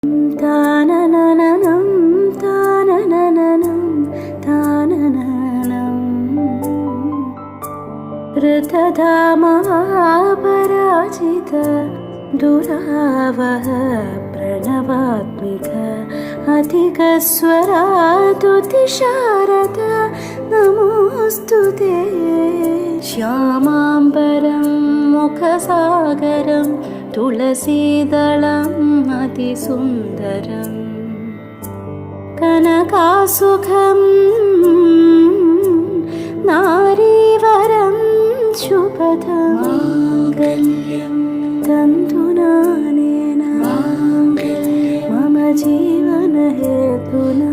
ताननननं ताननननं तानननं ऋतधामपराजित दुरावह प्रणवात्मिक अधिकस्वरातुतिशारद नमोऽस्तु ते श्यामाम्बरं मुखसागरं तुलसीदलम् अतिसुन्दरं कनकासुखं नारीवरं शुभदं माङ्गल्यं तन्तुनानेन मम जीवनहेतुना।